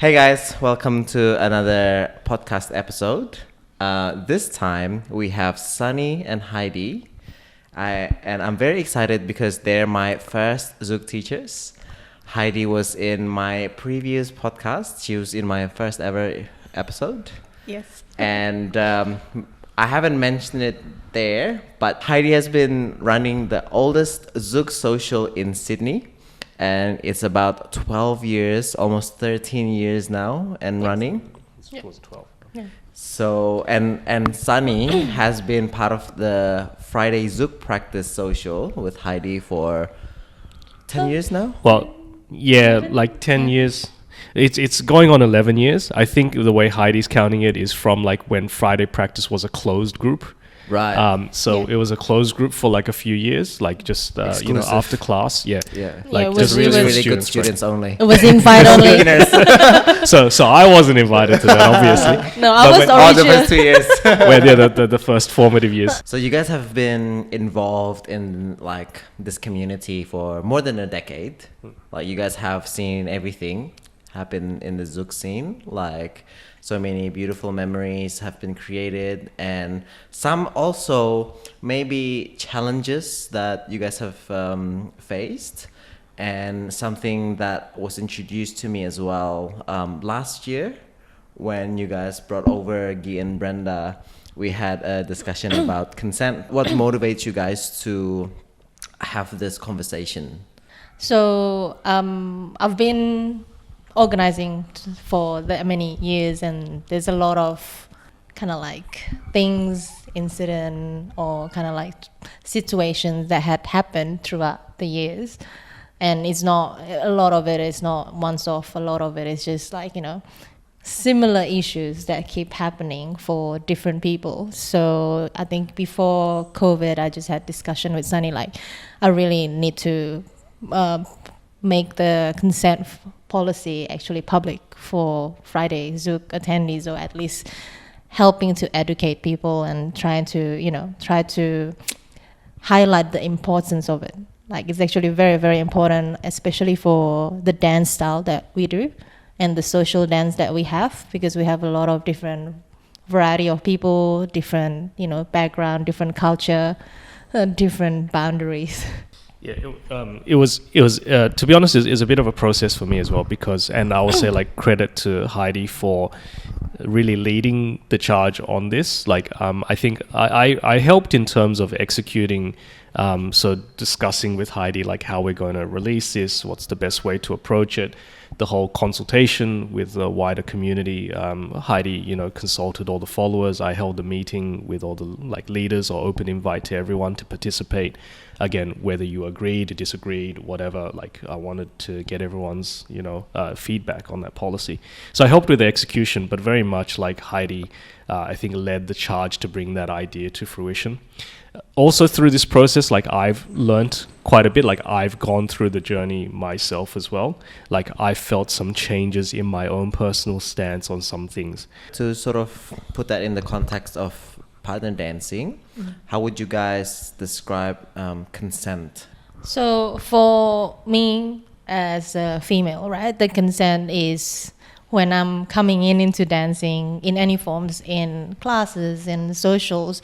Hey guys, welcome to another podcast episode. This time we have Sunny and Heidi. I'm very excited because they're my first Zouk teachers. Heidi was in my previous podcast. She was in my first ever episode. Yes. And I haven't mentioned it there, but Heidi has been running the oldest Zouk social in Sydney. And it's about 12 years, almost 13 years now and running. It was 12. Yeah. So, and Sunny has been part of the Friday Zouk practice social with Heidi for 10 years now? Well, yeah, like 10 years. It's going on 11 years. I think the way Heidi's counting it is from like when Friday practice was a closed group. Right. It was a closed group for like a few years, like just after class. Yeah. Like it just was really good students, students only. It was invite only. So I wasn't invited to that, obviously. No, I was All the original. first 2 years. Where the first formative years. So you guys have been involved in like this community for more than a decade. Like you guys have seen everything happen in the Zouk scene. Like so many beautiful memories have been created, and some also maybe challenges that you guys have faced, and something that was introduced to me as well last year when you guys brought over Guy and Brenda. We had a discussion about consent. What motivates you guys to have this conversation? So I've been organizing for many years, and there's a lot of kind of like things, incident, or kind of like situations that had happened throughout the years. And it's not, a lot of it is not once off, a lot of it is just like, similar issues that keep happening for different people. So I think before COVID, I just had discussion with Sunny, like I really need to make the consent policy actually public for Friday Zouk attendees, or at least helping to educate people and try to highlight the importance of it. Like it's actually very, very important, especially for the dance style that we do and the social dance that we have, because we have a lot of different variety of people, different, background, different culture, different boundaries. Yeah, it was to be honest, is a bit of a process for me as well, because, and I will say like credit to Heidi for really leading the charge on this. Like I think I helped in terms of executing, so discussing with Heidi like how we're going to release this, what's the best way to approach it, the whole consultation with the wider community. Heidi, consulted all the followers. I held a meeting with all the like leaders, or open invite to everyone to participate. Again, whether you agreed, disagreed, whatever, like I wanted to get everyone's, feedback on that policy. So I helped with the execution, but very much like Heidi, I think led the charge to bring that idea to fruition. Also through this process, like I've learnt quite a bit, like I've gone through the journey myself as well. Like I felt some changes in my own personal stance on some things. To sort of put that in the context of partner dancing, how would you guys describe consent? So for me as a female, right, the consent is when I'm coming into dancing in any forms, in classes, in socials,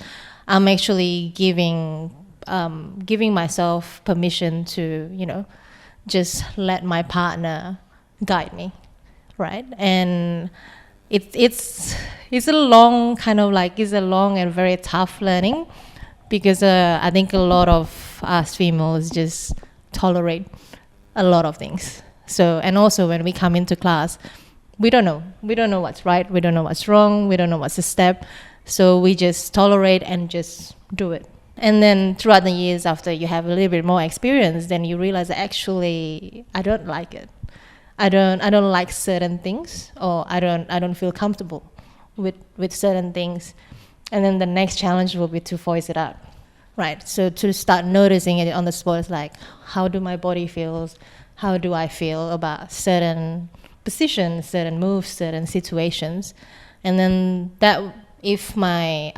I'm actually giving myself permission to, just let my partner guide me, right? And it's a long and very tough learning, because I think a lot of us females just tolerate a lot of things. So, and also when we come into class, we don't know what's right, we don't know what's wrong, we don't know what's the step. So we just tolerate and just do it. And then throughout the years, after you have a little bit more experience, then you realize that actually I don't like it. I don't like certain things, or I don't feel comfortable with certain things. And then the next challenge will be to voice it out. Right. So to start noticing it on the spot, is like, how do my body feels? How do I feel about certain positions, certain moves, certain situations? And then that, if my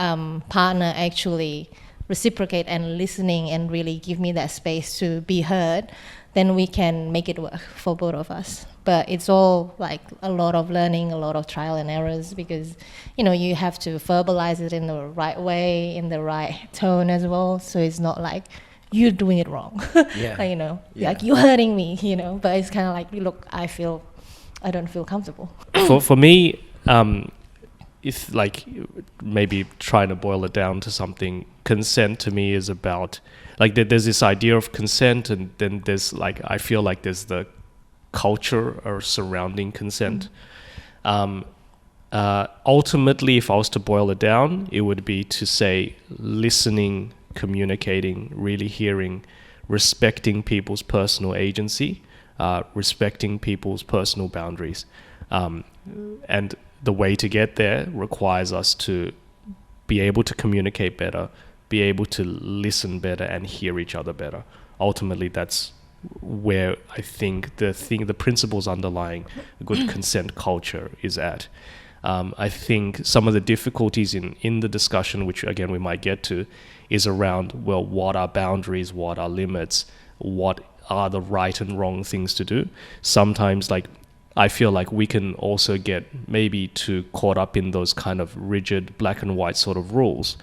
partner actually reciprocate and listening and really give me that space to be heard, then we can make it work for both of us. but it's all like a lot of learning, a lot of trial and errors, because you have to verbalize it in the right way, in the right tone as well, so it's not like you're doing it wrong. Yeah. Like you're hurting me, but it's kind of like, look, I don't feel comfortable. For me, if like maybe trying to boil it down to something, consent to me is about like there's this idea of consent, and then there's like I feel like there's the culture or surrounding consent. Ultimately, if I was to boil it down, it would be to say listening, communicating, really hearing, respecting people's personal agency, respecting people's personal boundaries, and the way to get there requires us to be able to communicate better, be able to listen better and hear each other better. Ultimately, that's where I think the principles underlying a good consent culture is at. I think some of the difficulties in the discussion, which again we might get to, is around, well, what are boundaries, what are limits, what are the right and wrong things to do. Sometimes like I feel like we can also get maybe too caught up in those kind of rigid black and white sort of rules.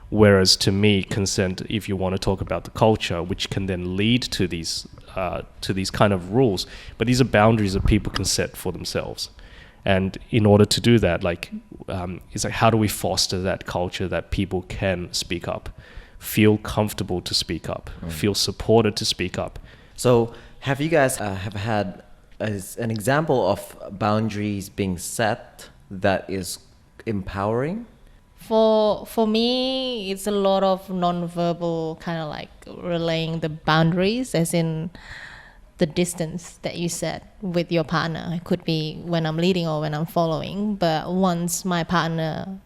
Whereas to me, consent, if you want to talk about the culture, which can then lead to these kind of rules, but these are boundaries that people can set for themselves. And in order to do that, it's like, how do we foster that culture that people can speak up, feel comfortable to speak up, feel supported to speak up? So have you guys have had an example of boundaries being set that is empowering? For me, it's a lot of non-verbal kind of like relaying the boundaries, as in the distance that you set with your partner. It could be when I'm leading or when I'm following, but once my partner,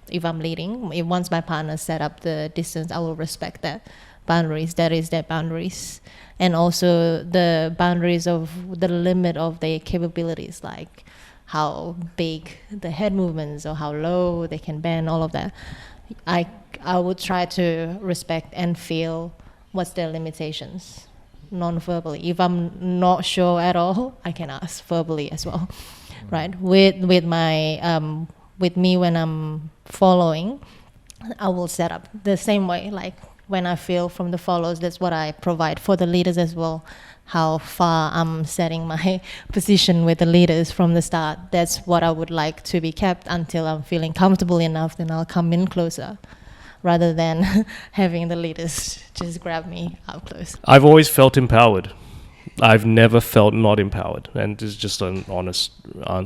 if I'm leading, once my partner set up the distance, I will respect that boundaries. That is their boundaries. And also the boundaries of the limit of their capabilities, like how big the head movements or how low they can bend, all of that. I would try to respect and feel what's their limitations non-verbally. If I'm not sure at all, I can ask verbally as well, right? With my with me when I'm following, I will set up the same way. Like when I feel from the followers, that's what I provide for the leaders as well. How far I'm setting my position with the leaders from the start. That's what I would like to be kept until I'm feeling comfortable enough, then I'll come in closer, rather than having the leaders just grab me up close. I've always felt empowered. I've never felt not empowered. And this is just an honest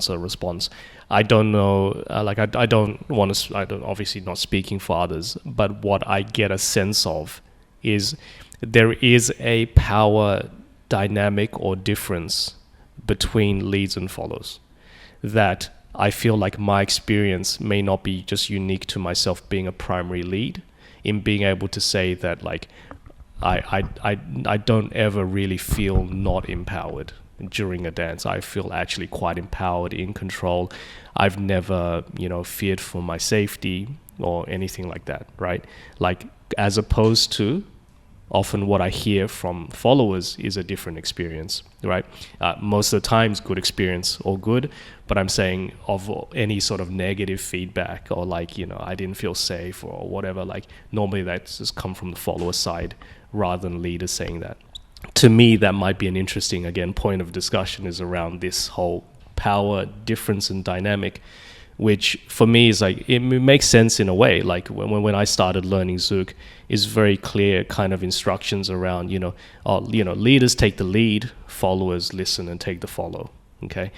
response. I don't know, I don't want to, I don't, obviously not speaking for others, but what I get a sense of is there is a power dynamic or difference between leads and follows that I feel like my experience may not be just unique to myself being a primary lead, in being able to say that like I don't ever really feel not empowered during a dance. I feel actually quite empowered, in control. I've never, feared for my safety or anything like that, right? Like, as opposed to often what I hear from followers is a different experience, right? Most of the times, good experience or good, but I'm saying of any sort of negative feedback or I didn't feel safe or whatever, normally that's just come from the follower side rather than leaders saying that. To me, that might be an interesting, again, point of discussion is around this whole power difference and dynamic, which for me is it makes sense in a way. Like when I started learning Zouk, is very clear kind of instructions around, leaders take the lead, followers listen and take the follow. Okay,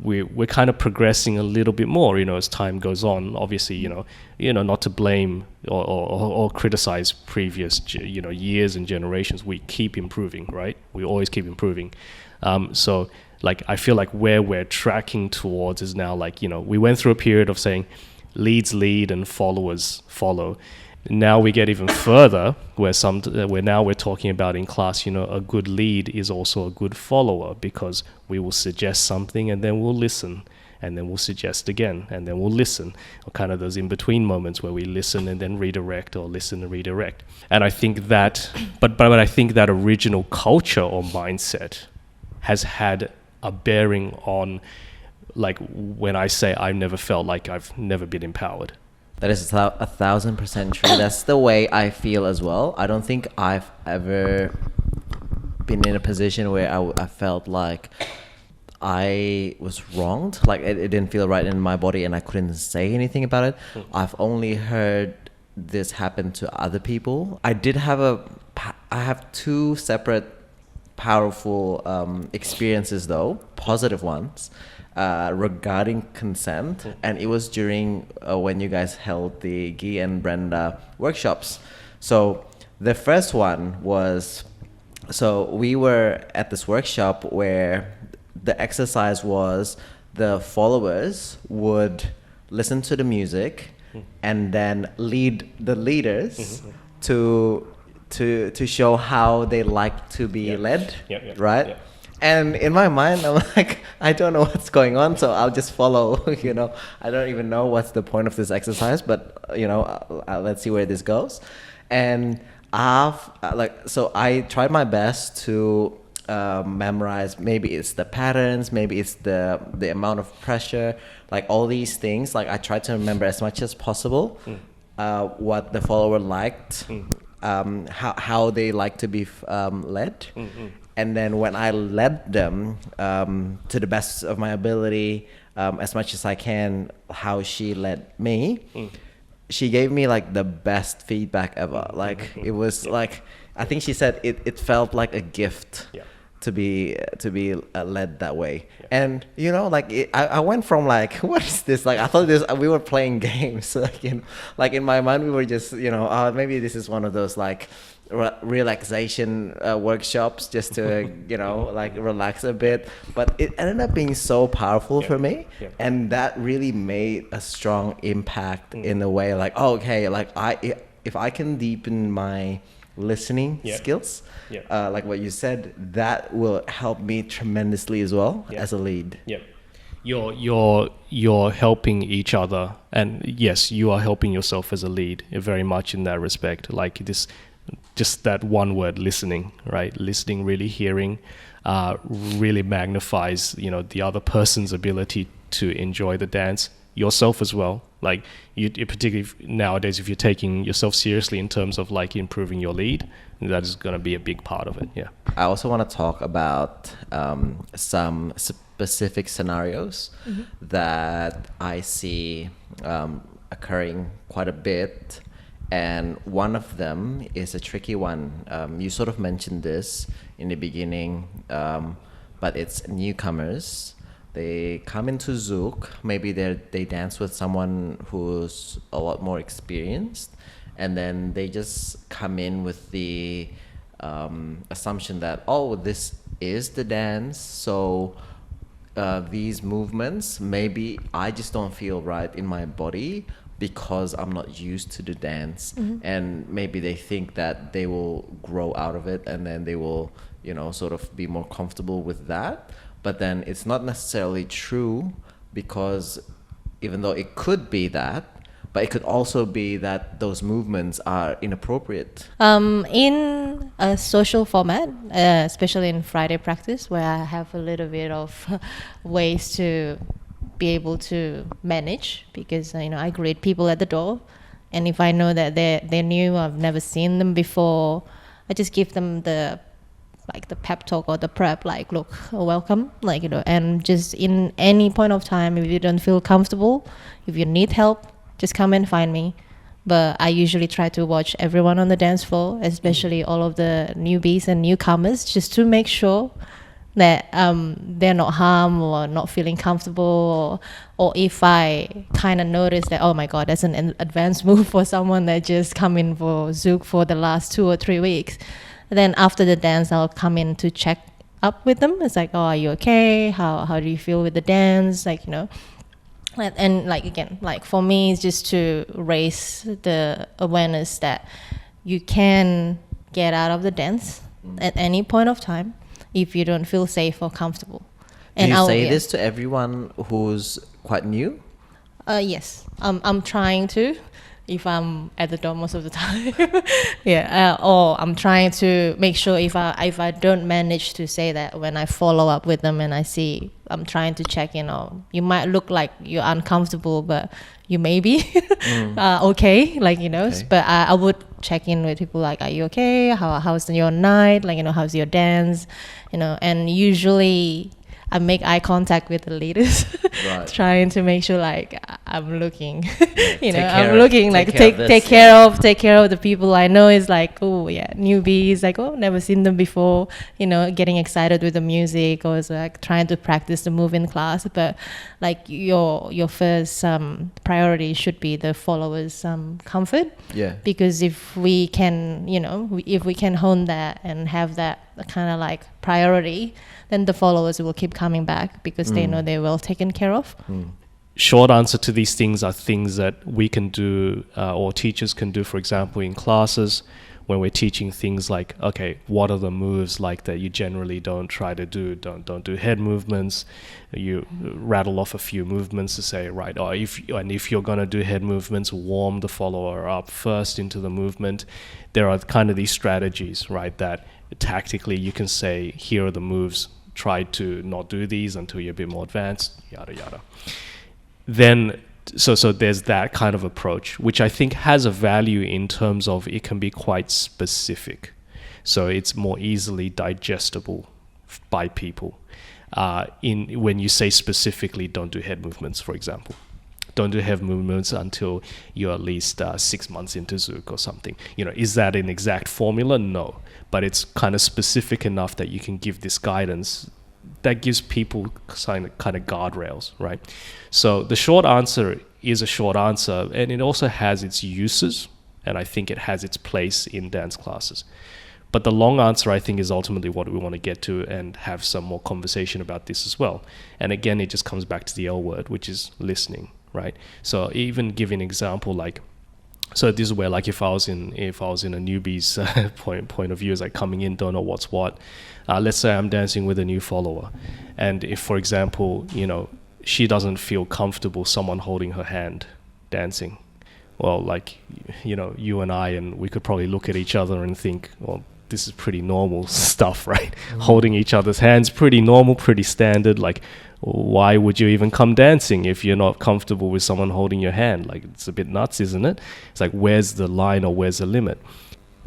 we're kind of progressing a little bit more, as time goes on. Obviously, not to blame or criticize previous, years and generations. We keep improving, right? We always keep improving. So I feel like where we're tracking towards is now we went through a period of saying leads lead and followers follow. Now we get even further where now we're talking about in class, a good lead is also a good follower, because we will suggest something and then we'll listen and then we'll suggest again and then we'll listen, or kind of those in between moments where we listen and then redirect or listen and redirect. And I think that, but I think that original culture or mindset has had are bearing on like when I say I never felt like I've never been empowered. That is 1,000% true. That's the way I feel as well. I don't think I've ever been in a position where I felt like I was wronged, like it didn't feel right in my body and I couldn't say anything about it. I've only heard this happen to other people. I have two separate powerful experiences though, positive ones, regarding consent, and it was during when you guys held the Guy and Brenda workshops. So the first one was, so we were at this workshop where the exercise was the followers would listen to the music and then lead the leaders to show how they like to be led, right? Yeah. And in my mind, I'm like, I don't know what's going on, so I'll just follow. You know, I don't even know what's the point of this exercise, but you know, let's see where this goes. And so I tried my best to memorize. Maybe it's the patterns, maybe it's the amount of pressure, like all these things. Like I tried to remember as much as possible what the follower liked, how they like to be led. And then when I led them to the best of my ability, as much as I can, how she led me, she gave me like the best feedback ever. Like it was like, I think she said it felt like a gift to be led that way. And you know, like I went from like, what is this? Like I thought we were playing games. Like in my mind we were just, you know, maybe this is one of those like relaxation workshops just to you know, like relax a bit. But it ended up being so powerful for me, and that really made a strong impact in a way. Like, oh, okay, like if I can deepen my listening skills, like what you said, that will help me tremendously as well as a lead. You're helping each other, and yes, you are helping yourself as a lead very much in that respect. Like this, just that one word, listening, right? Listening, really hearing, really magnifies, you know, the other person's ability to enjoy the dance, yourself as well. Like you particularly nowadays, if you're taking yourself seriously in terms of like improving your lead, that is going to be a big part of it. I also want to talk about some specific scenarios that I see occurring quite a bit. And one of them is a tricky one. You sort of mentioned this in the beginning, but it's newcomers. They come into Zouk, maybe they dance with someone who's a lot more experienced, and then they just come in with the assumption that, oh, this is the dance, so these movements, maybe I just don't feel right in my body because I'm not used to the dance. And maybe they think that they will grow out of it and then they will, you know, sort of be more comfortable with that. But then it's not necessarily true, because even though it could be that, but it could also be that those movements are inappropriate. In a social format, especially in Friday practice, where I have a little bit of ways to be able to manage, because you know, I greet people at the door, and if I know that they're new, I've never seen them before, I just give them the pep talk or the prep, like, look, welcome, like, you know, and just in any point of time, if you don't feel comfortable, if you need help, just come and find me. But I usually try to watch everyone on the dance floor, especially all of the newbies and newcomers, just to make sure that they're not harmed or not feeling comfortable, or if I kind of notice that, oh my god, that's an advanced move for someone that just come in for Zouk for the last 2 or 3 weeks, then after the dance I'll come in to check up with them. It's like, oh, are you okay? How do you feel with the dance? Like, you know, and like, again, like for me, it's just to raise the awareness that you can get out of the dance at any point of time if you don't feel safe or comfortable. And do you say this to everyone who's quite new? Yes, I'm trying to. if I'm at the door most of the time. Yeah, or I'm trying to make sure if I don't manage to say that, when I follow up with them and I see, I'm trying to check in, or you might look like you're uncomfortable, but you may be okay, like, you know. Okay. But I would check in with people like, are you okay? How's your night? Like, you know, how's your dance? You know, and usually I make eye contact with the leaders, Right. trying to make sure like I'm looking, you know, Take I'm care- looking like take care of this, take care of the people I know is like, oh yeah, newbies, like, oh, never seen them before, you know, getting excited with the music, or is like trying to practice the move in class. But like your first priority should be the followers' comfort. Yeah. Because if we can, you know, if we can hone that and have that kind of like priority, then the followers will keep coming back because they know they're well taken care of. Short answer to these things are things that we can do, or teachers can do, for example, in classes when we're teaching things like, okay, what are the moves like that you generally don't try to do? Don't do head movements. You rattle off a few movements to say, right, or if you're going to do head movements, warm the follower up first into the movement. There are kind of these strategies, right, that tactically you can say, here are the moves, try to not do these until you're a bit more advanced, yada yada. Then so there's that kind of approach, which I think has a value in terms of it can be quite specific, so it's more easily digestible by people. When you say specifically, don't do head movements, for example, don't do head movements until you're at least 6 months into Zouk or something. You know, is that an exact formula? No, but it's kind of specific enough that you can give this guidance that gives people kind of guardrails, right? So the short answer is a short answer, and it also has its uses, and I think it has its place in dance classes. But the long answer, I think, is ultimately what we want to get to and have some more conversation about this as well. And again, it just comes back to the L word, which is listening, right? So even give an example, like, so this is where, like, if I was in a newbie's point of view, is like coming in, don't know what's what. Let's say I'm dancing with a new follower, and if, for example, you know, she doesn't feel comfortable someone holding her hand dancing, well, like, you know, you and we could probably look at each other and think, well, this is pretty normal stuff, right? Holding each other's hands, pretty normal, pretty standard. Like, why would you even come dancing if you're not comfortable with someone holding your hand? Like, it's a bit nuts, isn't it? It's like, where's the line or where's the limit?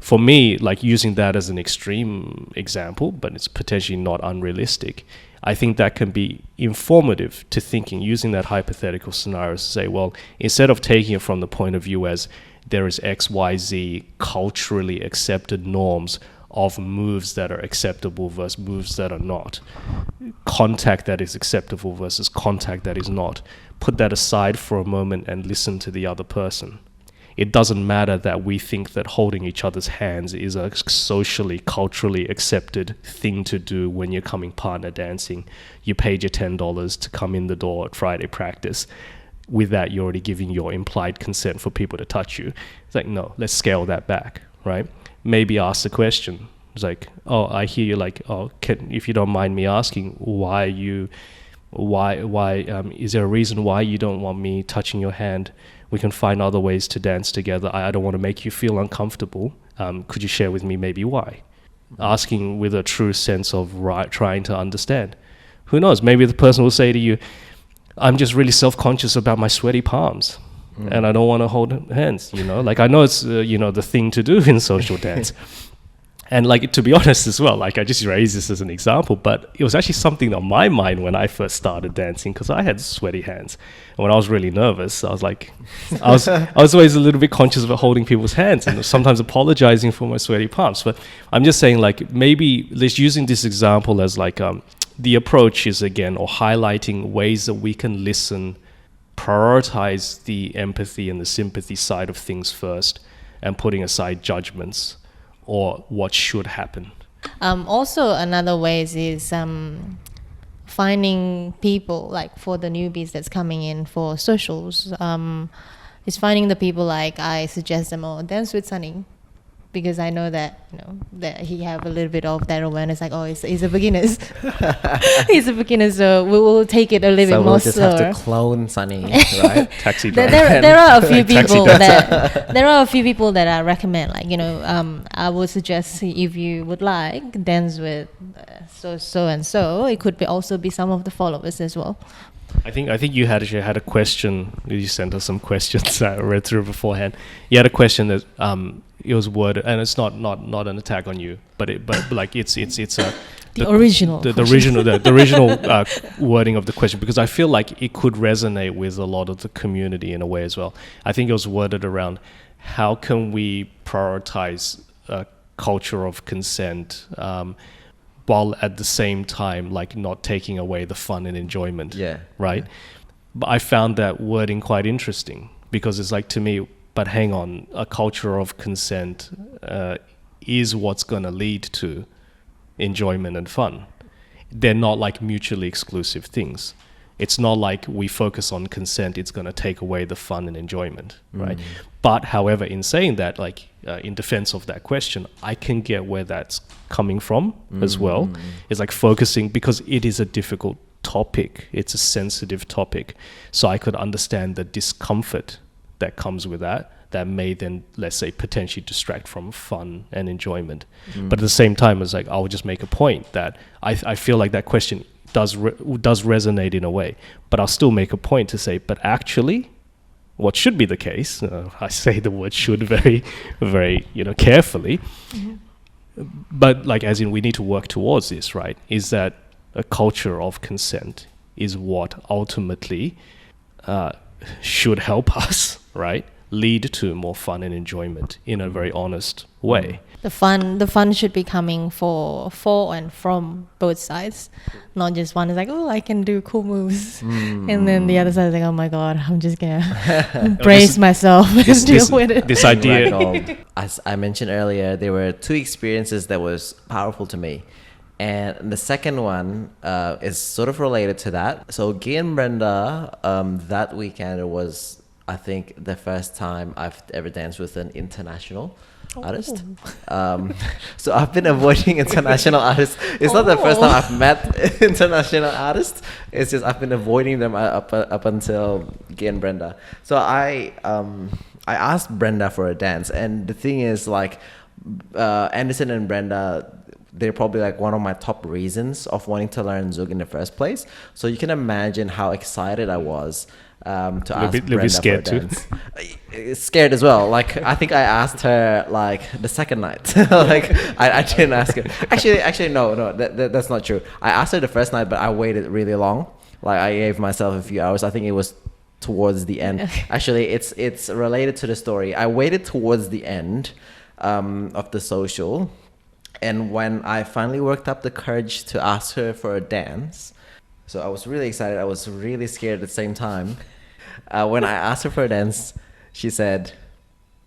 For me, like, using that as an extreme example, but it's potentially not unrealistic, I think that can be informative to thinking, using that hypothetical scenario to say, well, instead of taking it from the point of view as there is X, Y, Z culturally accepted norms of moves that are acceptable versus moves that are not, contact that is acceptable versus contact that is not, put that aside for a moment and listen to the other person. It doesn't matter that we think that holding each other's hands is a socially, culturally accepted thing to do when you're coming partner dancing. You paid your $10 to come in the door at Friday practice. With that, you're already giving your implied consent for people to touch you. It's like, no, let's scale that back, right? Maybe ask the question. It's like, oh, I hear you, like, oh, if you don't mind me asking, why is there a reason why you don't want me touching your hand? We can find other ways to dance together. I don't want to make you feel uncomfortable. Could you share with me maybe why? Asking with a true sense of trying to understand. Who knows? Maybe the person will say to you, I'm just really self-conscious about my sweaty palms and I don't want to hold hands, you know? Like, I know it's, you know, the thing to do in social dance. And, like, to be honest as well, like, I just raised this as an example, but it was actually something on my mind when I first started dancing, because I had sweaty hands. And when I was really nervous, I was like, I was always a little bit conscious about holding people's hands and sometimes apologizing for my sweaty palms. But I'm just saying, like, maybe let's using this example as like, the approach is, again, or highlighting ways that we can listen, prioritize the empathy and the sympathy side of things first, and putting aside judgments or what should happen. Also, another ways is finding people, like for the newbies that's coming in for socials, is finding the people, like I suggest them, oh, dance with Sunny. because I know that that he have a little bit of that awareness, like, oh, he's a beginner. He's a beginner, so we will take it a little bit more we'll just slower. have to clone Sunny, right? Taxi driver. There are a few Taxi people driver. there are a few people that I recommend, like, I would suggest, if you would like dance with so and so, it could be also be some of the followers as well. I think you actually had a question. You sent us some questions I read through beforehand. You had a question that it was worded, and it's not an attack on you, but like it's a The original wording of the question, because I feel like it could resonate with a lot of the community in a way as well. I think it was worded around how can we prioritize a culture of consent, while at the same time, like, not taking away the fun and enjoyment. Yeah. Right. But I found that wording quite interesting, because it's like, to me, but hang on, a culture of consent is what's going to lead to enjoyment and fun. They're not like mutually exclusive things. It's not like we focus on consent, it's going to take away the fun and enjoyment, right? But however, in saying that, like, in defense of that question, I can get where that's coming from as well. It's like focusing, because it is a difficult topic, it's a sensitive topic. So I could understand the discomfort that comes with that may then, let's say, potentially distract from fun and enjoyment. But at the same time, it's like, I'll just make a point that I feel like that question does resonate in a way, but I'll still make a point to say, but actually, what should be the case, I say the word should very, very, carefully, but like, as in, we need to work towards this, right? Is that a culture of consent is what ultimately should help us, right? Lead to more fun and enjoyment in a very honest way. The fun should be coming for and from both sides, not just one is like, oh, I can do cool moves, and then the other side is like, oh my god, I'm just gonna brace myself and deal with it. This idea, as I mentioned earlier, there were two experiences that was powerful to me, and the second one is sort of related to that. So Guy and Brenda, that weekend was, I think, the first time I've ever danced with an international artist. So I've been avoiding international artists. It's not the first time I've met international artists. It's just I've been avoiding them up until Guy and Brenda. So I asked Brenda for a dance, and the thing is, like, Anderson and Brenda, they're probably like one of my top reasons of wanting to learn Zouk in the first place. So you can imagine how excited I was to ask Brenda for a dance. Scared as well. Like, I think I asked her like the second night. Like, I didn't ask her. Actually, no, that's not true. I asked her the first night, but I waited really long. Like, I gave myself a few hours. I think it was towards the end. Actually, it's related to the story. I waited towards the end of the social, and when I finally worked up the courage to ask her for a dance, so I was really excited. I was really scared at the same time. When I asked her for a dance, she said,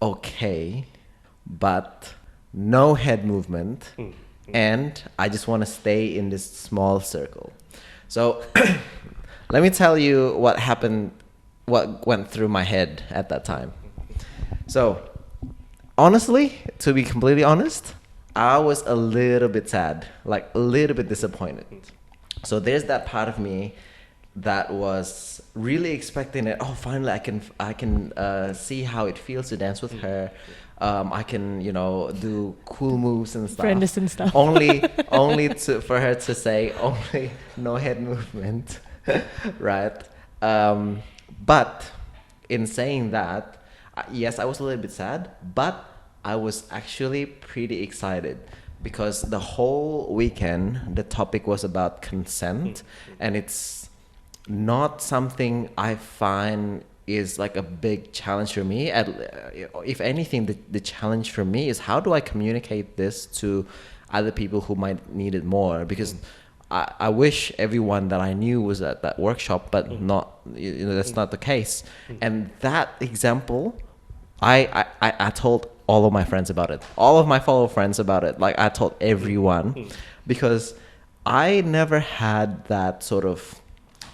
okay, but no head movement, and I just want to stay in this small circle. So let me tell you what happened, what went through my head at that time. So honestly, to be completely honest, I was a little bit sad, like a little bit disappointed. So there's that part of me that was really expecting it. Oh, finally I can see how it feels to dance with her. I can, do cool moves and stuff. Anderson stuff. Only for her to say only no head movement, right? But in saying that, yes, I was a little bit sad, but I was actually pretty excited, because the whole weekend the topic was about consent, and it's not something I find is like a big challenge for me. If anything, the challenge for me is, how do I communicate this to other people who might need it more? Because I wish everyone that I knew was at that workshop, but not, that's not the case. And that example, I told all of my friends about it, all of my fellow friends about it. Like, I told everyone, because I never had that sort of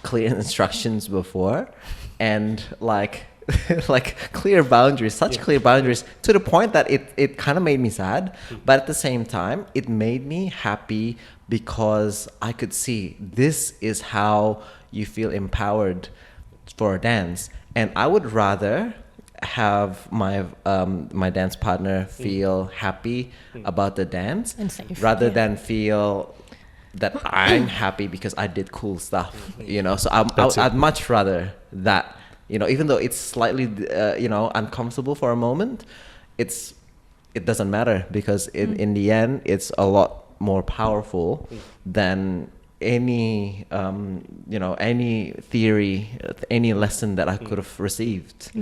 clear instructions before, and like like clear boundaries, such clear boundaries, to the point that it kind of made me sad, but at the same time it made me happy because I could see this is how you feel empowered for a dance. And I would rather have my my dance partner feel happy about the dance And safe, rather yeah. than feel that I'm happy because I did cool stuff, you know. So That's it. I'd much rather that, you know, even though it's slightly you know, uncomfortable for a moment, it doesn't matter because in the end it's a lot more powerful than any you know, any theory, any lesson that I could have received.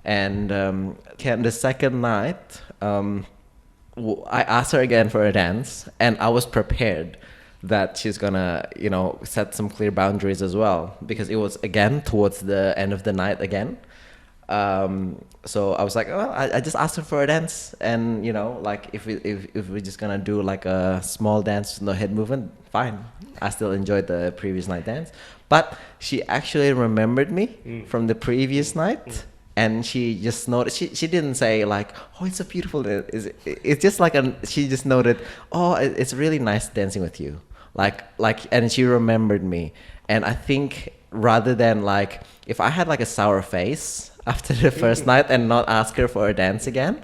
And the second night, I asked her again for a dance, and I was prepared that she's gonna, you know, set some clear boundaries as well, because it was again towards the end of the night again. So I was like, oh, I just asked her for a dance, and you know, like if we're just gonna do like a small dance, no head movement, fine. I still enjoyed the previous night dance, but she actually remembered me from the previous night. And she just noticed, she didn't say like, oh, it's so beautiful. It's just like, she just noted, oh, it's really nice dancing with you. Like, and she remembered me. And I think rather than like, if I had like a sour face after the first night and not ask her for a dance again,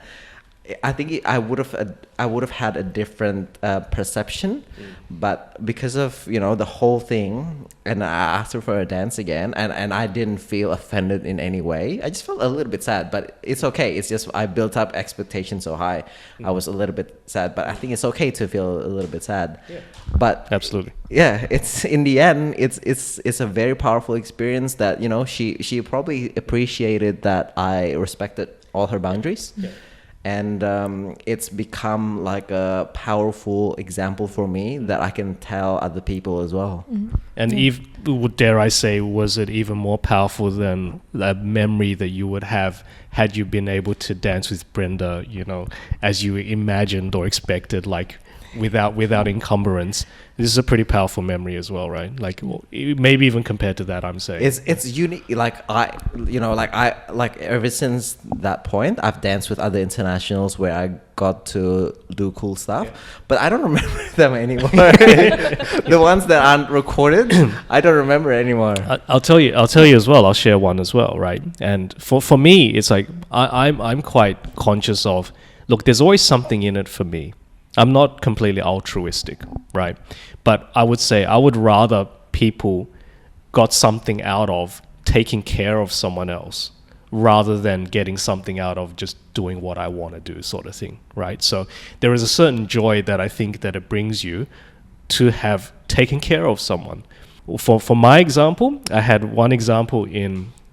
I think I would have had a different perception. But because of, you know, the whole thing, and I asked her for a dance again, and I didn't feel offended in any way. I just felt a little bit sad, but it's okay. It's just I built up expectations so high. I was a little bit sad, but I think it's okay to feel a little bit sad. Yeah. But Absolutely. yeah, it's in the end, it's a very powerful experience that, you know, she probably appreciated that I respected all her boundaries. Yeah. And it's become like a powerful example for me that I can tell other people as well. And dare I say, was it even more powerful than that memory that you would have had you been able to dance with Brenda, you know, as you imagined or expected, like without encumbrance? This is a pretty powerful memory as well, right? Like maybe even compared to that, I'm saying it's unique. Like I ever since that point, I've danced with other internationals where I got to do cool stuff, but I don't remember them anymore. The ones that aren't recorded, I don't remember anymore. I'll tell you as well. I'll share one as well, right? And for me, it's like I'm quite conscious of, look, there's always something in it for me. I'm not completely altruistic, right? But I would say I would rather people got something out of taking care of someone else rather than getting something out of just doing what I want to do, sort of thing, right? So there is a certain joy that I think that it brings you to have taken care of someone. For my example, I had one example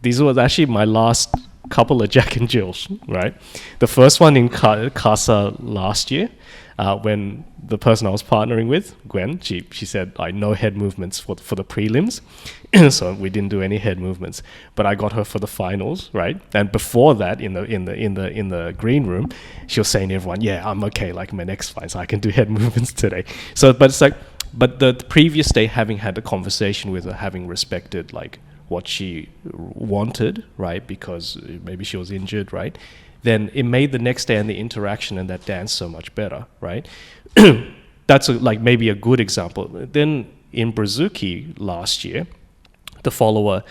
these was actually my last couple of Jack and Jills, right? The first one in Casa last year. When the person I was partnering with, Gwen, she said, no head movements for the prelims. So we didn't do any head movements, but I got her for the finals, right? And before that, in the green room, she was saying to everyone, yeah, I'm okay, like my next fight, so I can do head movements today. So, but it's like, but the previous day, having had a conversation with her, having respected like what she wanted, right? Because maybe she was injured, right? Then it made the next day and the interaction and that dance so much better, right? That's like maybe a good example. Then in Brazuki last year, the follower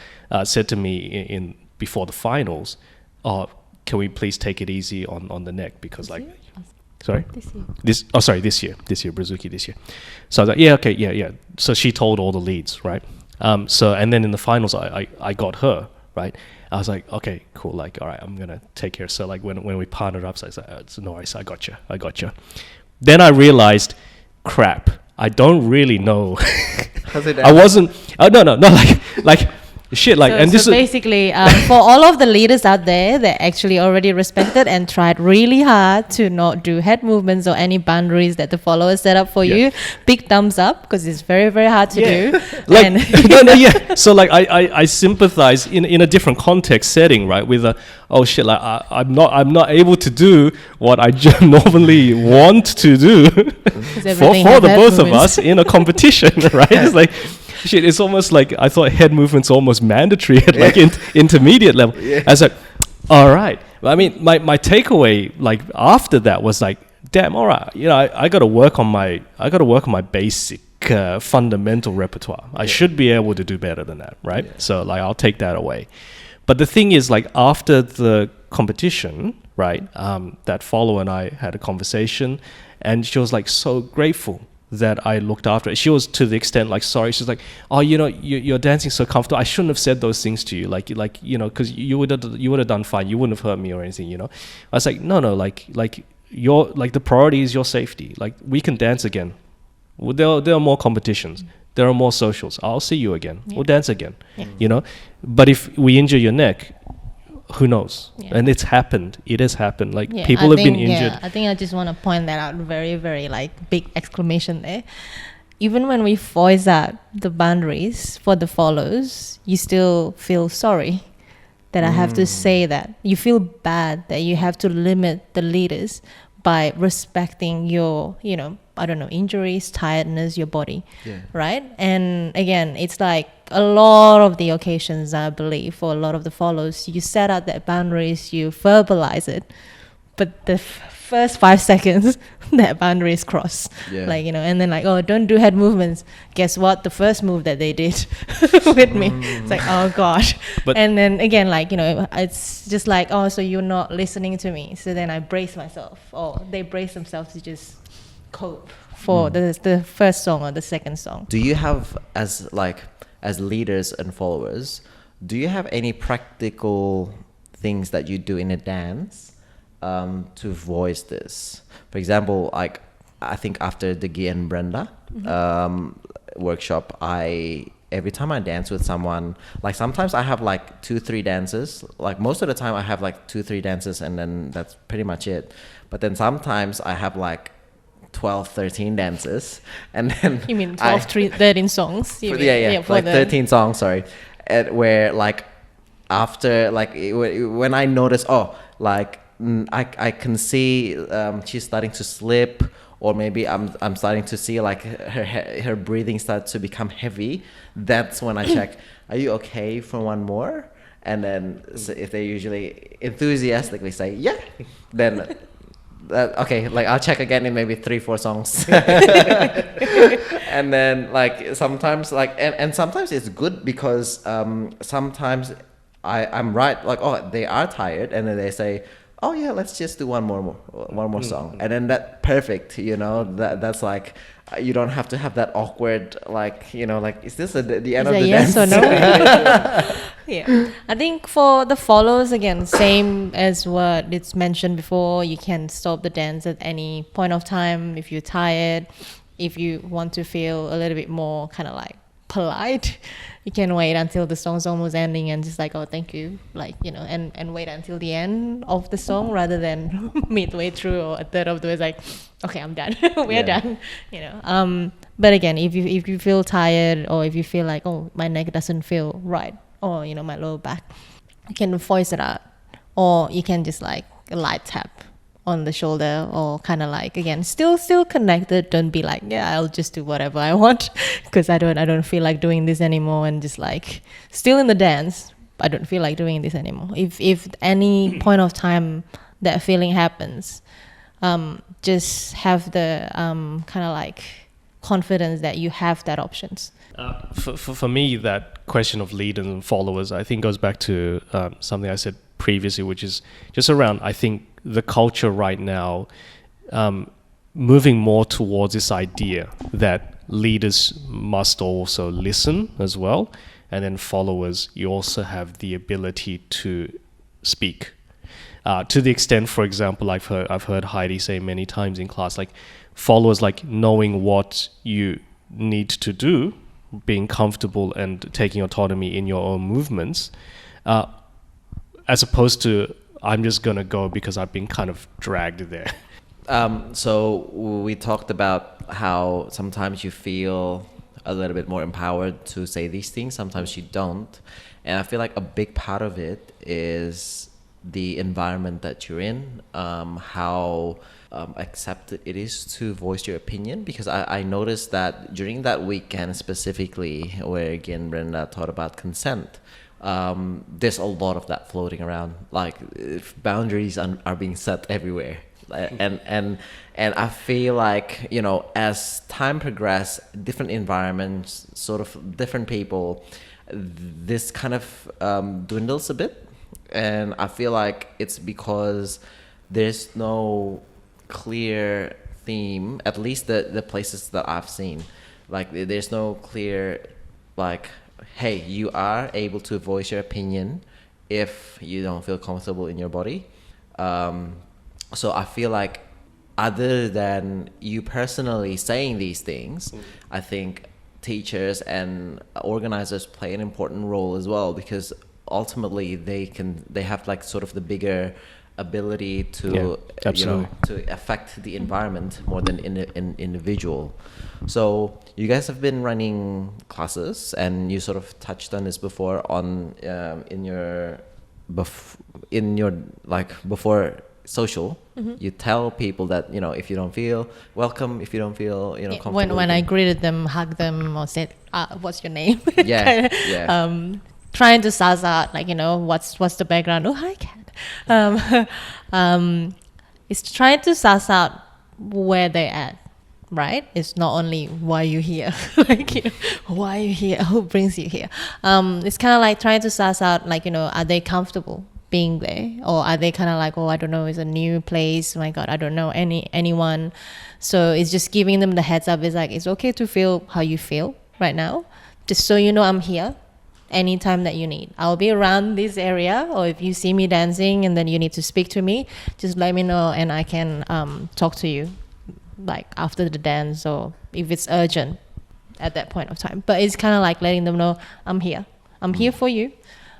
said to me before the finals, can we please take it easy on the neck? Because like, sorry? This year, Brazuki this year. So I was like, yeah, okay, yeah. So she told all the leads, right? So, and then in the finals, I got her, right? I was like, okay, cool. Like, all right, I'm going to take care. So like when we partnered up, so I was like, no worries, I got you. Then I realized, crap, I don't really know. I wasn't, no, like, shit, like, and this so is basically for all of the leaders out there that actually already respected and tried really hard to not do head movements or any boundaries that the followers set up for you, big thumbs up, because it's very, very hard to do. Like, no. So like I sympathize in a different context setting, right? With oh shit, like I'm not able to do what I normally want to do for the both of us in a competition, right? It's like, shit, it's almost like I thought head movements almost mandatory at like intermediate level. I was like, all right. I mean, my takeaway like after that was like, damn, all right. You know, I got to work on my basic fundamental repertoire. I should be able to do better than that, right? Yeah. So like I'll take that away. But the thing is, like after the competition, right? That follower and I had a conversation, and she was like so grateful that I looked after it. She was to the extent like sorry. She's like, oh, you know, you're dancing so comfortable. I shouldn't have said those things to you, like you know, because you would have done fine. You wouldn't have hurt me or anything, you know. I was like, no, like your like the priority is your safety. Like we can dance again. Well, there are more competitions. There are more socials. I'll see you again. We'll dance again. You know. But if we injure your neck, who knows? And it's happened. It has happened. Like people have been injured. I think I just want to point that out. Very, very like big exclamation there. Even when we voice out the boundaries for the follows, you still feel sorry that I have to say that. You feel bad that you have to limit the leaders by respecting your, you know, I don't know, injuries, tiredness, your body, right? And again, it's like a lot of the occasions, I believe, for a lot of the follows, you set out that boundaries, you verbalize it, but the first 5 seconds, that boundary is crossed. Like, you know, and then like, oh, don't do head movements. Guess what? The first move that they did with me, it's like, oh gosh. And then again, like, you know, it's just like, oh, so you're not listening to me. So then I brace myself, or they brace themselves to just cope for the first song or the second song. Do you have, as leaders and followers, do you have any practical things that you do in a dance to voice this? For example, like I think after the Guy and Brenda workshop, every time I dance with someone, like sometimes I have like 2-3 dances. Like most of the time I have like 2-3 dances, and then that's pretty much it. But then sometimes I have like 12-13 dances, and then you mean 13 songs? Like 13 songs, sorry. Where like after like when I notice, I can see she's starting to slip, or maybe I'm starting to see like her breathing start to become heavy. That's when I check, are you okay for one more? And then if they usually enthusiastically say yeah, then okay, like I'll check again in maybe 3-4 songs. And then like sometimes like and sometimes it's good because sometimes I'm right, like, oh, they are tired, and then they say, oh yeah, let's just do one more song, and then that perfect, you know, that's like you don't have to have that awkward, like, you know, like, is this the end of the yes dance? Or no? Yeah, I think for the follows, again, same as what it's mentioned before, you can stop the dance at any point of time if you're tired. If you want to feel a little bit more kind of like polite, you can wait until the song's almost ending and just like, oh, thank you, like, you know, and wait until the end of the song rather than midway through or a third of the way. It's like, okay, I'm done. We're done, you know. But again, if you feel tired, or if you feel like, oh, my neck doesn't feel right, or, you know, my lower back, you can voice it out, or you can just like a light tap on the shoulder, or kind of like, again, still connected. Don't be like, yeah, I'll just do whatever I want because I don't feel like doing this anymore, and just like still in the dance, I don't feel like doing this anymore. If any point of time that feeling happens, just have the kind of like confidence that you have that options. For me, that question of leaders and followers, I think goes back to something I said previously, which is just around, I think, the culture right now moving more towards this idea that leaders must also listen as well, and then followers, you also have the ability to speak. To the extent, for example, I've heard Heidi say many times in class, like followers, like knowing what you need to do, being comfortable and taking autonomy in your own movements, as opposed to, I'm just going to go because I've been kind of dragged there. So we talked about how sometimes you feel a little bit more empowered to say these things, sometimes you don't. And I feel like a big part of it is the environment that you're in, how accepted it is to voice your opinion. Because I noticed that during that weekend specifically, where again Brenda taught about consent, there's a lot of that floating around. Like if boundaries are being set everywhere. And I feel like, you know, as time progresses, different environments, sort of different people, this kind of dwindles a bit. And I feel like it's because there's no clear theme, at least the places that I've seen. Like there's no clear, like, hey, you are able to voice your opinion if you don't feel comfortable in your body. So I feel like other than you personally saying these things, I think teachers and organizers play an important role as well, because ultimately they have like sort of the bigger ability to to affect the environment more than an individual. So you guys have been running classes, and you sort of touched on this before on in your like before social. You tell people that, you know, if you don't feel welcome, if you don't feel, you know, comfortable, when I greeted them, hugged them, or said, "What's your name?" Yeah, Trying to suss out, like, you know, what's the background. Oh, hi, cat. It's trying to suss out where they're at, right? It's not only why you here, like, you know, why you here, who brings you here. It's kind of like trying to suss out, like, you know, are they comfortable being there, or are they kind of like, oh, I don't know, it's a new place, oh my god, I don't know anyone. So it's just giving them the heads up. It's like, it's okay to feel how you feel right now, just so you know I'm here anytime that you need. I'll be around this area, or if you see me dancing and then you need to speak to me, just let me know and I can talk to you like after the dance, or if it's urgent at that point of time. But it's kind of like letting them know I'm here for you.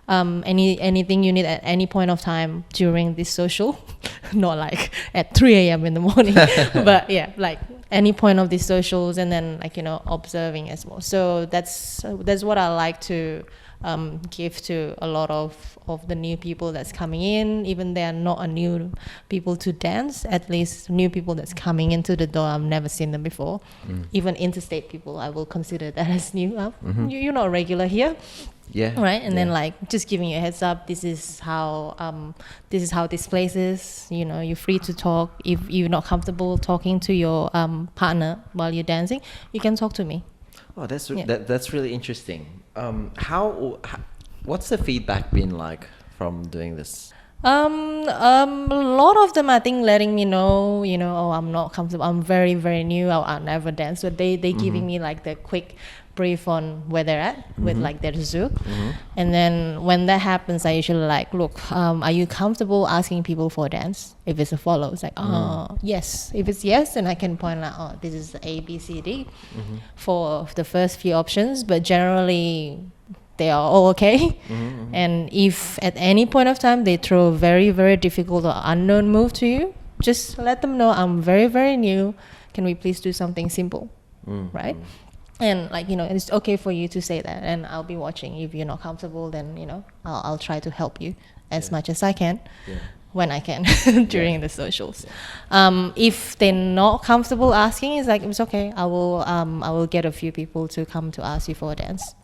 Anything you need at any point of time during this social, not like at 3 a.m. in the morning, but yeah, like any point of these socials, and then, like, you know, observing as well. So that's what I like to give to a lot of the new people that's coming in. Even they are not a new people to dance, at least new people that's coming into the door. I've never seen them before. Even interstate people, I will consider that as new. You're not regular here. Yeah. Right. And then, like, just giving you a heads up, this is how this place is. You know, you're free to talk. If you're not comfortable talking to your partner while you're dancing, you can talk to me. Oh, that's really interesting. What's the feedback been like from doing this? A lot of them, I think, letting me know, you know, oh, I'm not comfortable, I'm very, very new, I'll never dance. So they giving me like the quick brief on where they're at with like their Zouk. And then when that happens, I usually like, look, are you comfortable asking people for a dance? If it's a follow, it's like, yes. If it's yes, then I can point out, oh, this is A, B, C, D for the first few options. But generally, they are all okay. And if at any point of time they throw a very, very difficult or unknown move to you, just let them know I'm very, very new. Can we please do something simple? Right? And, like, you know, it's okay for you to say that, and I'll be watching. If you're not comfortable, then, you know, I'll try to help you as much as I can when I can during the socials. If they're not comfortable asking, it's like, it's okay. I will get a few people to come to ask you for a dance.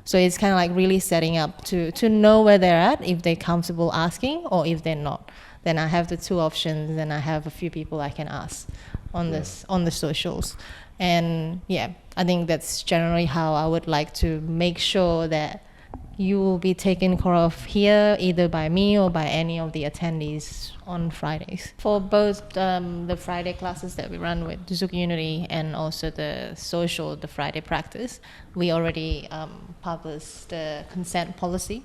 So it's kind of like really setting up to know where they're at, if they're comfortable asking or if they're not. Then I have the two options, and I have a few people I can ask on the socials. And yeah, I think that's generally how I would like to make sure that you will be taken care of here, either by me or by any of the attendees on Fridays. For both the Friday classes that we run with Zouk Unity and also the social, the Friday practice, we already published the consent policy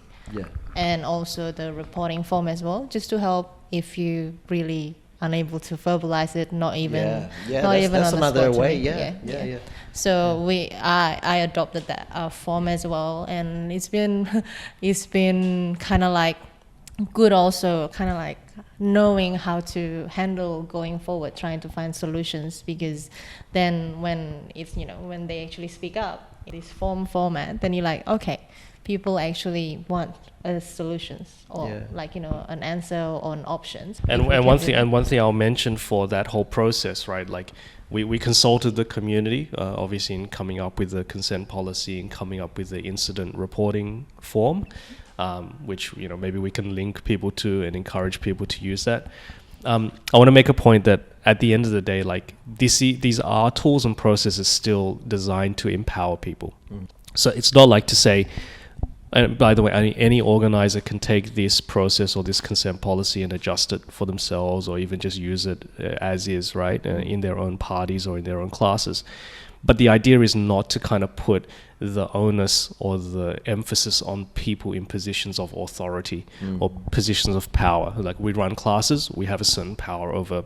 and also the reporting form as well, just to help if you really unable to verbalize it, not even that's on another the spot way. So I adopted that form as well, and it's been kind of like good, also kind of like knowing how to handle going forward, trying to find solutions, because then when it's, you know, when they actually speak up in this format, then you're like, okay, people actually want solutions or Yeah. like, you know, an answer or an options. And If we and can one do thing that. and one thing I'll mention for that whole process, right? Like we consulted the community, obviously in coming up with the consent policy and coming up with the incident reporting form, which, you know, maybe we can link people to and encourage people to use that. I want to make a point that at the end of the day, like these are tools and processes still designed to empower people. So it's not like to say, and by the way, any organizer can take this process or this consent policy and adjust it for themselves, or even just use it as is, right, in their own parties or in their own classes. But the idea is not to kind of put the onus or the emphasis on people in positions of authority or positions of power. Like we run classes, we have a certain power over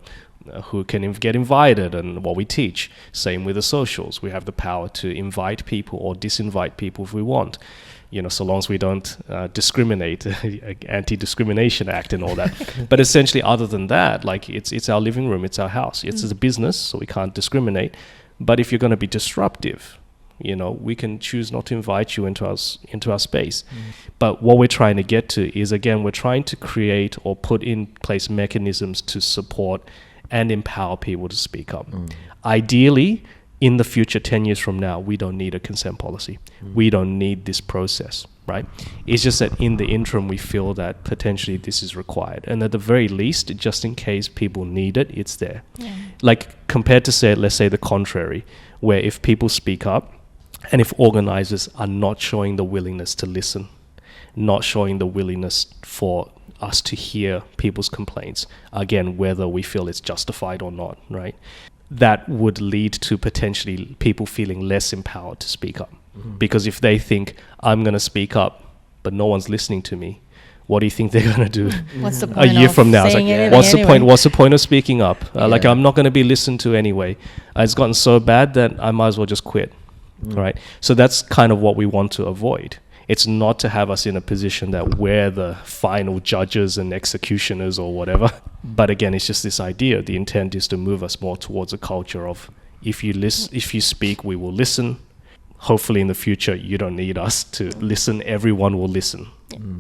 who can get invited and what we teach. Same with the socials. We have the power to invite people or disinvite people if we want. You know, so long as we don't discriminate, Anti-Discrimination Act and all that. But essentially, other than that, like it's our living room, it's our house, it's a business, so we can't discriminate. But if you're going to be disruptive, you know, we can choose not to invite you into our space. But what we're trying to get to is, again, we're trying to create or put in place mechanisms to support and empower people to speak up. Ideally, in the future, 10 years from now, we don't need a consent policy. We don't need this process, right? It's just that in the interim, we feel that potentially this is required. And at the very least, just in case people need it, it's there. Yeah. Like compared to, say, let's say the contrary, where if people speak up and if organizers are not showing the willingness to listen, not showing the willingness for us to hear people's complaints, again, whether we feel it's justified or not, right? That would lead to potentially people feeling less empowered to speak up. Because if they think, I'm going to speak up, but no one's listening to me, what do you think they're going to do What's the a point year of from now? It's saying like, anything what's the anyway? point? What's the point of speaking up? Like, Yeah. I'm not going to be listened to anyway. It's gotten so bad that I might as well just quit, right? So that's kind of what we want to avoid. It's not to have us in a position that we're the final judges and executioners or whatever. But again, it's just this idea. The intent is to move us more towards a culture of if you speak, we will listen. Hopefully in the future, you don't need us to listen. Everyone will listen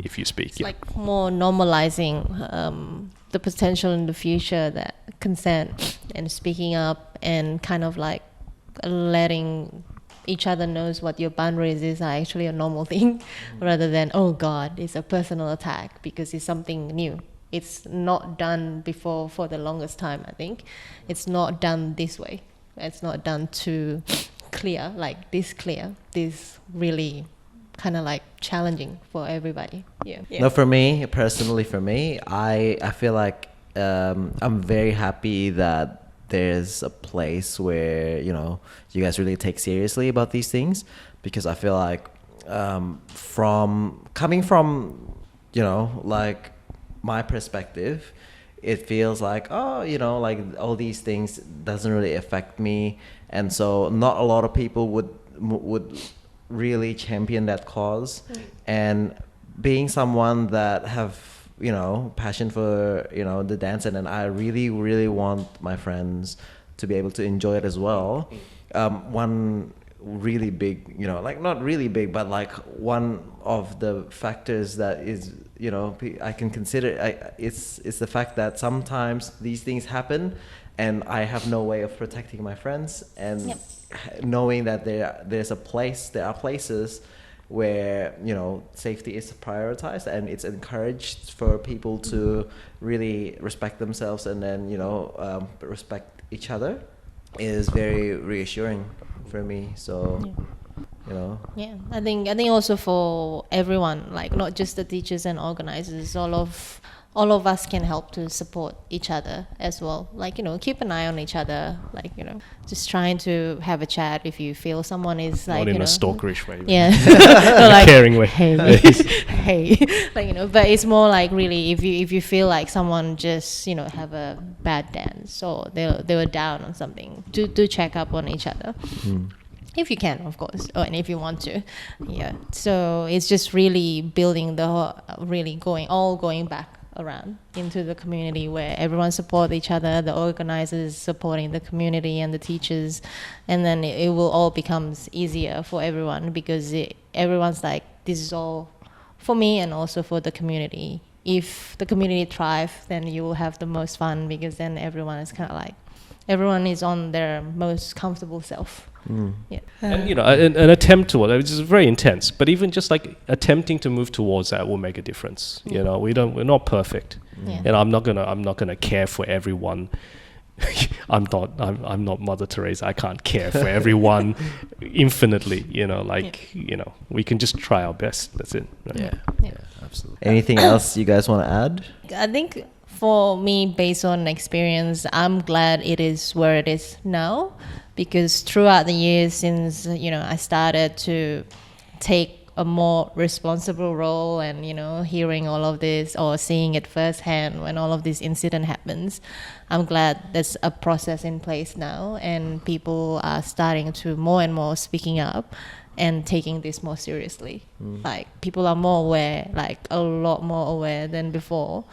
if you speak. It's like more normalizing the potential in the future that consent and speaking up and kind of like letting each other knows what your boundaries is are actually a normal thing rather than, oh God, it's a personal attack because it's something new. It's not done before for the longest time, I think. It's not done this way. It's not done too clear, like this clear. This really kind of like challenging for everybody. Yeah. No, for me, personally, I feel like I'm very happy that there's a place where, you know, you guys really take seriously about these things, because I feel like coming from, you know, like my perspective, it feels like, oh, you know, like all these things doesn't really affect me, and so not a lot of people would really champion that cause. And being someone that have, you know, passion for, you know, the dance, and then I really, really want my friends to be able to enjoy it as well. One really big, you know, like not really big, but like one of the factors that is, you know, I can consider, it's the fact that sometimes these things happen and I have no way of protecting my friends, and knowing that there are places where, you know, safety is prioritized and it's encouraged for people to really respect themselves and then, you know, respect each other, is very reassuring for me. So you know, I think also for everyone, like not just the teachers and organizers, all of us can help to support each other as well. Like, you know, keep an eye on each other. Like, you know, just trying to have a chat if you feel someone is like, not in you know, a stalkerish way. yeah, or like, caring way. Hey, hey, like, you know. But it's more like really if you feel like someone just, you know, have a bad dance or they were down on something, do check up on each other. If you can, of course, and if you want to, So it's just really building going back around into the community where everyone supports each other, the organizers supporting the community and the teachers, and then it will all becomes easier for everyone because everyone's like this is all for me and also for the community. If the community thrive, then you will have the most fun, because then everyone is kind of like, everyone is on their most comfortable self. Yeah. And you know, an attempt to, which is very intense, but even just like attempting to move towards that will make a difference. You know, we're not perfect, Yeah. and I'm not gonna care for everyone. I'm not Mother Teresa. I can't care for everyone infinitely. You know, like you know, we can just try our best. That's it. Yeah, absolutely. Anything else you guys want to add? I think for me, based on experience, I'm glad it is where it is now, because throughout the years since, you know, I started to take a more responsible role, and, you know, hearing all of this or seeing it firsthand when all of this incident happens, I'm glad there's a process in place now, and people are starting to more and more speaking up and taking this more seriously. Like, people are more aware, like a lot more aware than before.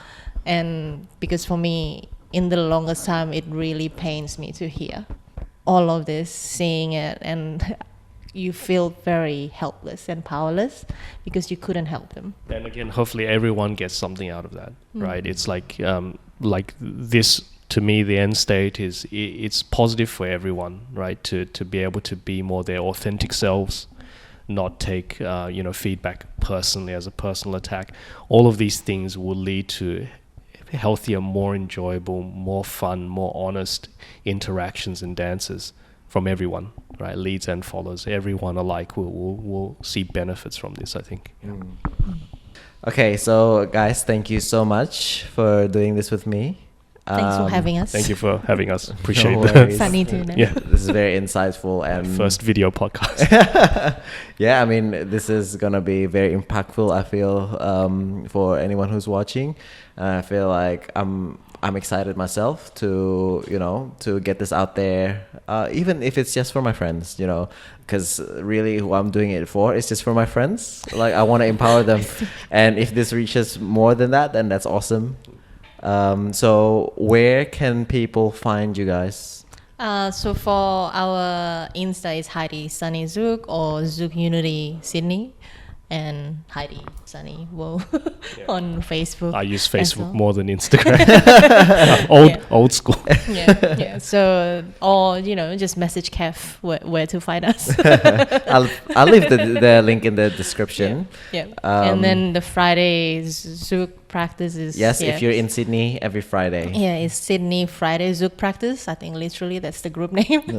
And because for me, in the longest time, it really pains me to hear all of this, seeing it, and you feel very helpless and powerless because you couldn't help them. And again, hopefully everyone gets something out of that, right? It's like this, to me, the end state is it's positive for everyone, right? To be able to be more their authentic selves, not take you know, feedback personally as a personal attack. All of these things will lead to healthier, more enjoyable, more fun, more honest interactions and dances from everyone, right? Leads and followers, everyone alike will see benefits from this, I think. Okay, so guys, thank you so much for doing this with me. Thanks for having us. Thank you for having us. Appreciate No that. worries. Sunny too. Yeah. This is very insightful and First video podcast. yeah, I mean, this is gonna be very impactful, I feel, for anyone who's watching. I feel like I'm excited myself to, you know, to get this out there, even if it's just for my friends, you know, because really who I'm doing it for is just for my friends. Like, I want to empower them, and if this reaches more than that, then that's awesome. So where can people find you guys? So for our Insta is Heidi Sunny Zouk, or Zouk Unity Sydney, and Heidi Sunny on Facebook. I use as Facebook well. more than Instagram. Old school. Yeah. So, or, you know, just message Kev where to find us. I'll leave the link in the description. Yeah. And then the Friday Zouk practice is If you're in Sydney, every Friday. Yeah, it's Sydney Friday Zouk practice. I think literally that's the group name.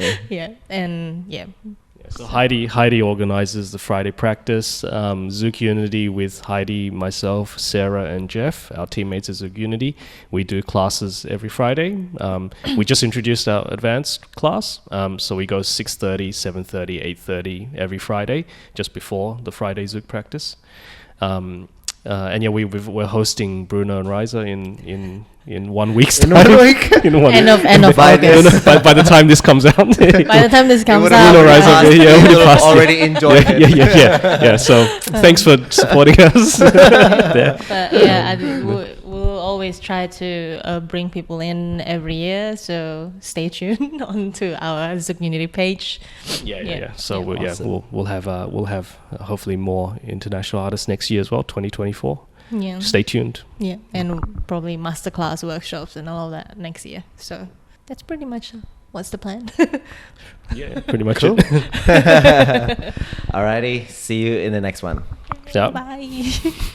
And So Heidi organizes the Friday practice. Zouk Unity with Heidi, myself, Sarah, and Jeff, our teammates at Zouk Unity. We do classes every Friday. We just introduced our advanced class. So we go 6:30, 7:30, 8:30 every Friday, just before the Friday Zouk practice. And yeah, we're hosting Bruno and Riza in 1 week's time. In 1 week? In 1 end week. of By August. By the time this comes out. By the time this comes Bruno out, Riza, You'll have already enjoyed it. yeah. So thanks for supporting us. there. But yeah, we'll always try to bring people in every year. So stay tuned onto our Zouk Unity page. Yeah. So Awesome. we'll have hopefully more international artists next year as well, 2024. Yeah. Stay tuned. Yeah, and probably masterclass workshops and all of that next year. So that's pretty much what's the plan. Yeah, pretty much Cool. it. Alrighty, see you in the next one. Yeah. Bye.